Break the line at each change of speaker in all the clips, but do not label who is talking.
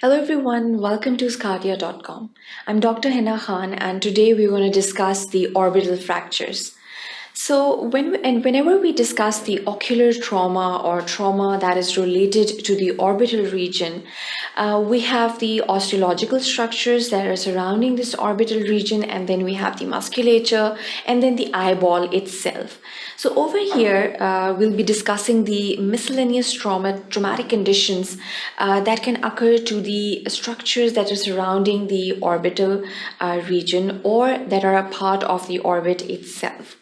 Hello everyone, welcome to sqadia.com. I'm Dr. Hina Khan and today we're going to discuss the orbital fractures. Whenever we discuss the ocular trauma or trauma that is related to the orbital region, we have the osteological structures that are surrounding this orbital region, and then we have the musculature and then the eyeball itself. So over here, we'll be discussing the miscellaneous traumatic conditions that can occur to the structures that are surrounding the orbital region or that are a part of the orbit itself.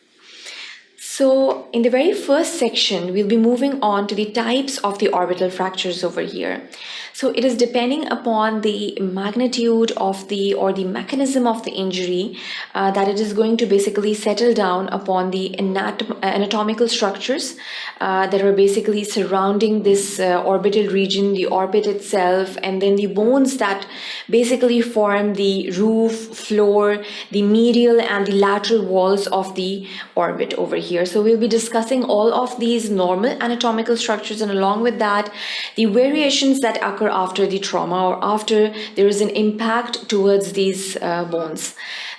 So in the very first section, we'll be moving on to the types of the orbital fractures over here. So it is depending upon the magnitude of the mechanism of the injury that it is going to basically settle down upon the anatomical structures that are basically surrounding this orbital region, the orbit itself, and then the bones that basically form the roof, floor, the medial and the lateral walls of the orbit over here. So we'll be discussing all of these normal anatomical structures, and along with that, the variations that occur after the trauma or after there is an impact towards these bones.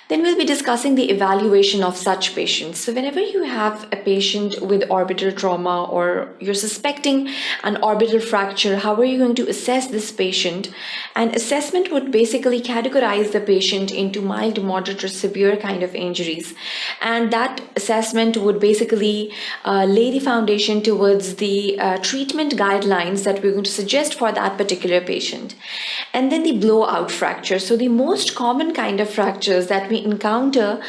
Then we'll be discussing the evaluation of such patients. So whenever you have a patient with orbital trauma or you're suspecting an orbital fracture, how are you going to assess this patient? And assessment would basically categorize the patient into mild, moderate, or severe kind of injuries. And that assessment would basically lay the foundation towards the treatment guidelines that we're going to suggest for that particular patient. And then the blowout fracture. So the most common kind of fractures that we encounter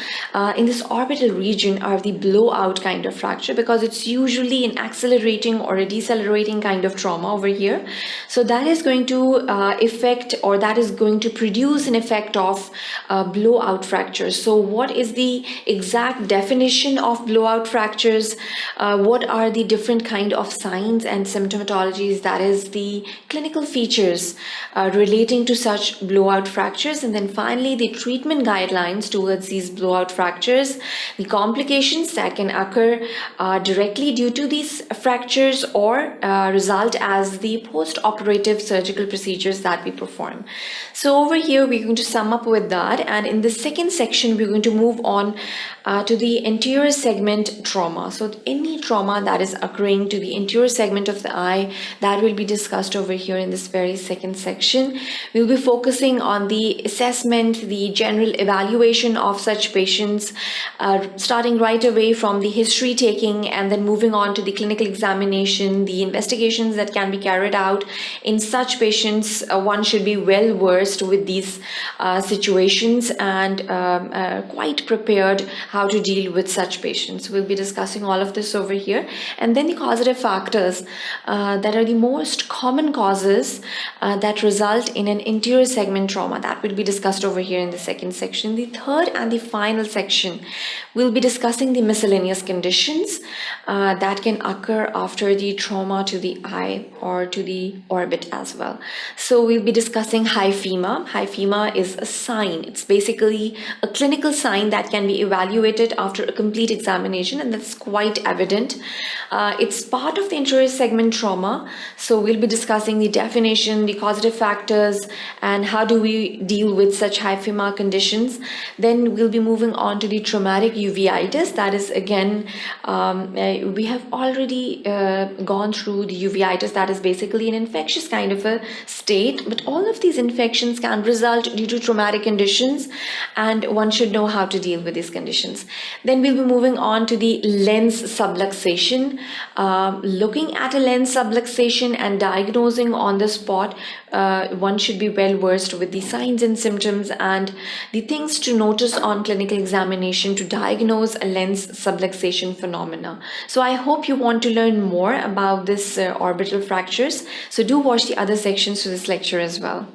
in this orbital region are the blowout kind of fracture, because it's usually an accelerating or a decelerating kind of trauma over here. So that is going to that is going to produce an effect of blowout fractures. So what is the exact definition of blowout fractures? What are the different kind of signs and symptomatologies, that is the clinical features relating to such blowout fractures? And then finally, the treatment guidelines towards these blowout fractures, the complications that can occur directly due to these fractures or result as the post-operative surgical procedures that we perform. So over here, we're going to sum up with that. And in the second section, we're going to move on to the anterior segment trauma. So any trauma that is occurring to the anterior segment of the eye, that will be discussed over here in this very second section. We'll be focusing on the assessment, the general evaluation of such patients, starting right away from the history taking and then moving on to the clinical examination, the investigations that can be carried out in such patients. One should be well versed with these situations and quite prepared how to deal with such patients. We'll be discussing all of this over here. And then the causative factors that are the most common causes that result in an anterior segment trauma, that will be discussed over here in the second section. The third and the final section, we'll be discussing the miscellaneous conditions that can occur after the trauma to the eye or to the orbit as well. So we'll be discussing hyphema. Hyphema is a sign. It's basically a clinical sign that can be evaluated after a complete examination, and that's quite evident. It's part of the anterior segment trauma. So we'll be discussing the definition, the causative factors, and how do we deal with such hyphema conditions. Then we'll be moving on to the traumatic uveitis. That is, again, we have already gone through the uveitis. That is basically an infectious kind of a state, but all of these infections can result due to traumatic conditions, and one should know how to deal with these conditions. Then we'll be moving on to the lens subluxation. Looking at a lens subluxation and diagnosing on the spot, one should be well versed with the signs and symptoms and the things to notice on clinical examination to diagnose a lens subluxation phenomena. So I hope you want to learn more about this orbital fractures. So do watch the other sections to this lecture as well.